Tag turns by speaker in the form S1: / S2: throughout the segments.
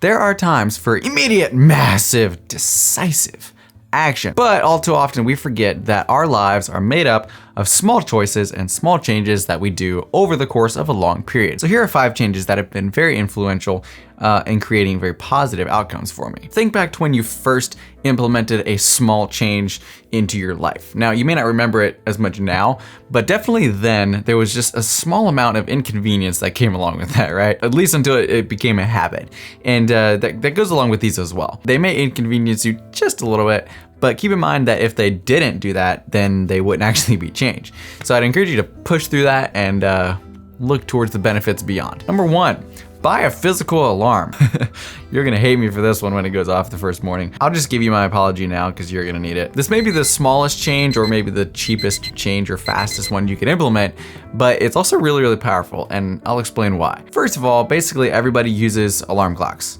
S1: There are times for immediate, massive, decisive action, but all too often we forget that our lives are made up of small choices and small changes that we do over the course of a long period. So here are 5 changes that have been very influential in creating very positive outcomes for me. Think back to when you first implemented a small change into your life. Now, you may not remember it as much now, but definitely then there was just a small amount of inconvenience that came along with that, right? At least until it became a habit. And that goes along with these as well. They may inconvenience you just a little bit, but keep in mind that if they didn't do that, then they wouldn't actually be changed. So I'd encourage you to push through that and look towards the benefits beyond. Number 1, buy a physical alarm. You're gonna hate me for this one when it goes off the first morning. I'll just give you my apology now because you're gonna need it. This may be the smallest change or maybe the cheapest change or fastest one you can implement, but it's also really, really powerful, and I'll explain why. First of all, basically everybody uses alarm clocks,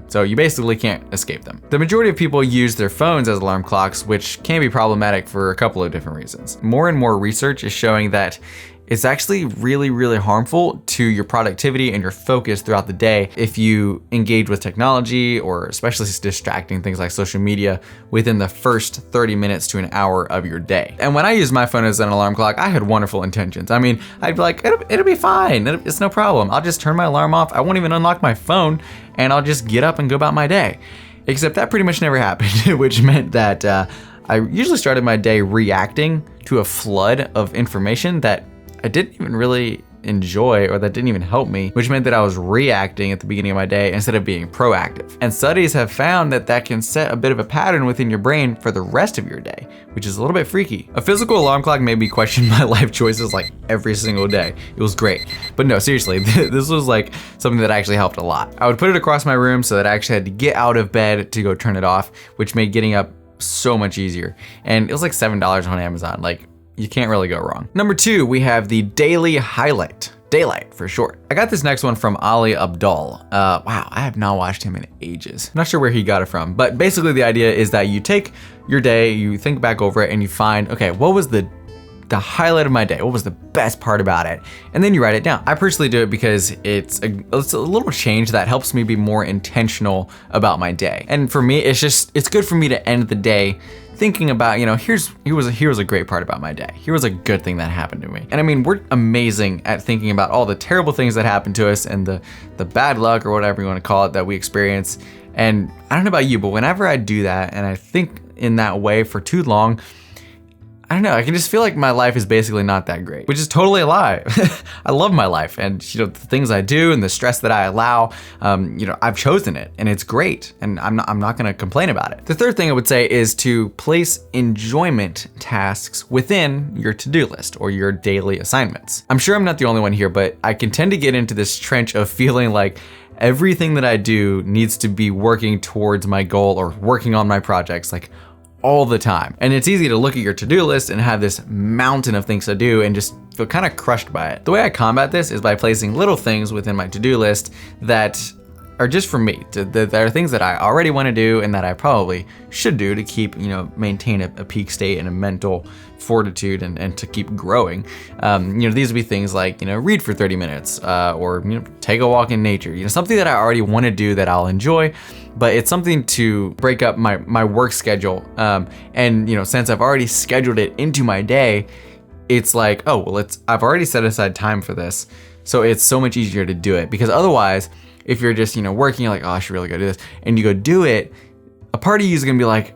S1: so you basically can't escape them. The majority of people use their phones as alarm clocks, which can be problematic for a couple of different reasons. More and more research is showing that it's actually really, really harmful to your productivity and your focus throughout the day if you engage with technology, or especially distracting things like social media, within the first 30 minutes to an hour of your day. And when I use my phone as an alarm clock, I had wonderful intentions. I mean, I'd be like, it'll be fine. It's no problem. I'll just turn my alarm off. I won't even unlock my phone, and I'll just get up and go about my day. Except that pretty much never happened, which meant that I usually started my day reacting to a flood of information that I didn't even really enjoy, or that didn't even help me, which meant that I was reacting at the beginning of my day instead of being proactive. And studies have found that that can set a bit of a pattern within your brain for the rest of your day, which is a little bit freaky. A physical alarm clock made me question my life choices like every single day. It was great. But no, seriously, this was like something that actually helped a lot. I would put it across my room so that I actually had to get out of bed to go turn it off, which made getting up so much easier. And it was like $7 on Amazon. Like, you can't really go wrong. Number 2, we have the daily highlight. DAYLYTE for short. I got this next one from Ali Abdal. Wow, I have not watched him in ages. I'm not sure where he got it from, but basically the idea is that you take your day, you think back over it, and you find, okay, what was the highlight of my day? What was the best part about it? And then you write it down. I personally do it because it's a little change that helps me be more intentional about my day. And for me, it's good for me to end the day thinking about, here was a great part about my day. Here was a good thing that happened to me. And I mean, we're amazing at thinking about all the terrible things that happen to us and the bad luck or whatever you want to call it that we experience. And I don't know about you, but whenever I do that and I think in that way for too long, I don't know, I can just feel like my life is basically not that great, which is totally a lie. I love my life, and the things I do and the stress that I allow, I've chosen it and it's great, and I'm not gonna complain about it. The third thing I would say is to place enjoyment tasks within your to-do list or your daily assignments. I'm sure I'm not the only one here, but I can tend to get into this trench of feeling like everything that I do needs to be working towards my goal or working on my projects, like all the time. And it's easy to look at your to-do list and have this mountain of things to do and just feel kind of crushed by it. The way I combat this is by placing little things within my to-do list that are just for me. That are things that I already want to do and that I probably should do to keep, maintain a peak state and a mental fortitude and to keep growing. These would be things like, read for 30 minutes or, take a walk in nature. Something that I already want to do that I'll enjoy, but it's something to break up my work schedule. Since I've already scheduled it into my day, it's like, oh, well, I've already set aside time for this. So it's so much easier to do it, because otherwise, if you're just, working, you're like, oh, I should really go do this, and you go do it, a part of you is gonna be like,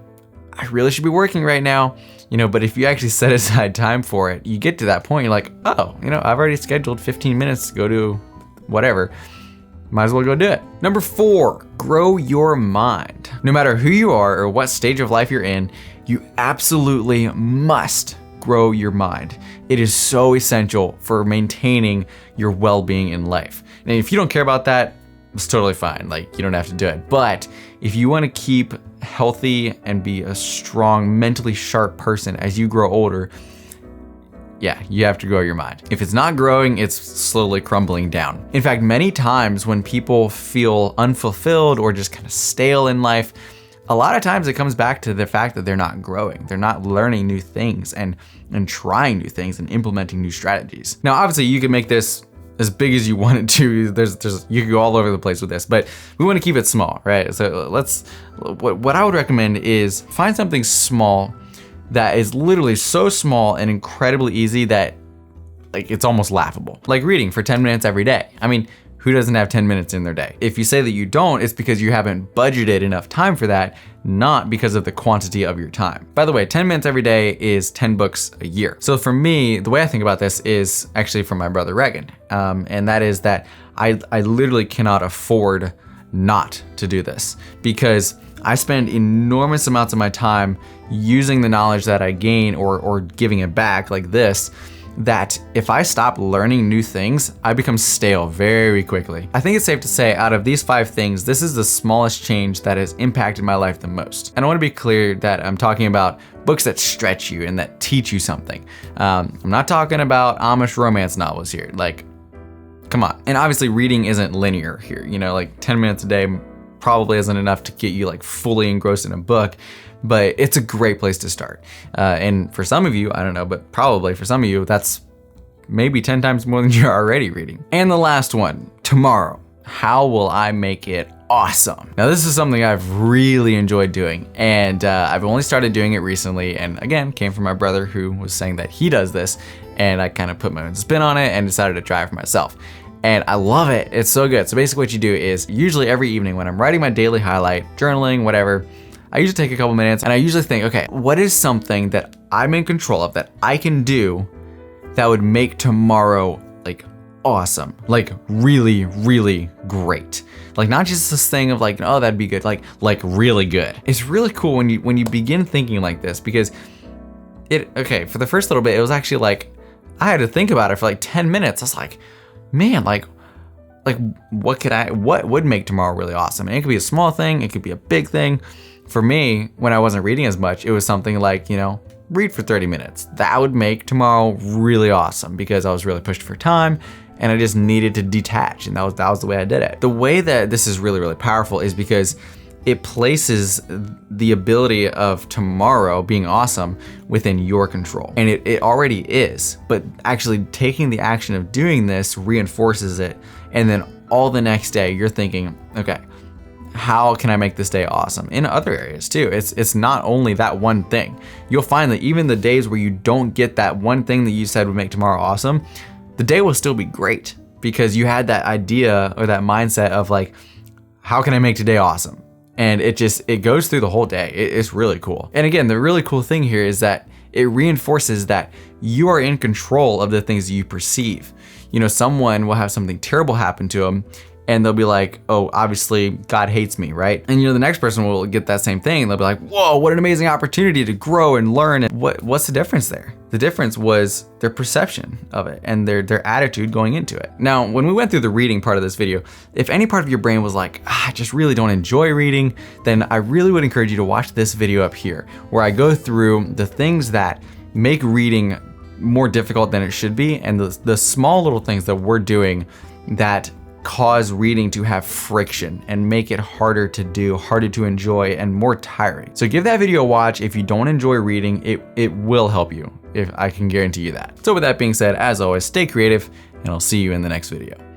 S1: I really should be working right now, but if you actually set aside time for it, you get to that point, you're like, oh, I've already scheduled 15 minutes to go do whatever. Might as well go do it. Number 4, grow your mind. No matter who you are or what stage of life you're in, you absolutely must grow your mind. It is so essential for maintaining your well-being in life. And if you don't care about that, it's totally fine. Like, you don't have to do it. But if you want to keep healthy and be a strong, mentally sharp person as you grow older, yeah, you have to grow your mind. If it's not growing, it's slowly crumbling down. In fact, many times when people feel unfulfilled or just kind of stale in life, a lot of times it comes back to the fact that they're not growing. They're not learning new things and trying new things and implementing new strategies. Now, obviously, you can make this as big as you want it to. You can go all over the place with this, but we want to keep it small, right? So what I would recommend is find something small that is literally so small and incredibly easy that like it's almost laughable. Like reading for 10 minutes every day. I mean, who doesn't have 10 minutes in their day? If you say that you don't, it's because you haven't budgeted enough time for that, not because of the quantity of your time. By the way, 10 minutes every day is 10 books a year. So for me, the way I think about this is actually from my brother Reagan. And that is that I literally cannot afford not to do this because I spend enormous amounts of my time using the knowledge that I gain or giving it back like this, that if I stop learning new things, I become stale very quickly. I think it's safe to say out of these 5 things, this is the smallest change that has impacted my life the most. And I want to be clear that I'm talking about books that stretch you and that teach you something. I'm not talking about Amish romance novels here. Like, come on. And obviously reading isn't linear here. You know, like 10 minutes a day probably isn't enough to get you like fully engrossed in a book, but it's a great place to start. And for some of you, I don't know, but probably for some of you, that's maybe 10 times more than you're already reading. And the last one, tomorrow. How will I make it awesome? Now, this is something I've really enjoyed doing, and I've only started doing it recently, and again, came from my brother who was saying that he does this, and I kind of put my own spin on it and decided to try it for myself. And I love it. It's so good. So basically what you do is usually every evening when I'm writing my daily highlight, journaling, whatever, I usually take a couple minutes and I usually think, okay, what is something that I'm in control of that I can do that would make tomorrow like awesome, like really, really great. Like not just this thing of like, oh, that'd be good, like really good. It's really cool when you begin thinking like this because for the first little bit, it was actually like, I had to think about it for like 10 minutes. I was like, man, like what would make tomorrow really awesome? And it could be a small thing, it could be a big thing. For me, when I wasn't reading as much, it was something like, read for 30 minutes. That would make tomorrow really awesome because I was really pushed for time and I just needed to detach, and that was the way I did it. The way that this is really, really powerful is because it places the ability of tomorrow being awesome within your control. And it already is, but actually taking the action of doing this reinforces it. And then all the next day you're thinking, okay, how can I make this day awesome? In other areas too. It's not only that one thing. You'll find that even the days where you don't get that one thing that you said would make tomorrow awesome, the day will still be great because you had that idea or that mindset of like, how can I make today awesome? And it goes through the whole day. It's really cool. And again, the really cool thing here is that it reinforces that you are in control of the things you perceive. Someone will have something terrible happen to them and they'll be like, oh, obviously God hates me, right? And the next person will get that same thing and they'll be like, whoa, what an amazing opportunity to grow and learn. And what's the difference there? The difference was their perception of it and their attitude going into it. Now, when we went through the reading part of this video, if any part of your brain was like, I just really don't enjoy reading, then I really would encourage you to watch this video up here, where I go through the things that make reading more difficult than it should be, and the small little things that we're doing that cause reading to have friction and make it harder to do, harder to enjoy, and more tiring. So give that video a watch. If you don't enjoy reading, it will help you, if I can guarantee you that. So with that being said, as always, stay creative, and I'll see you in the next video.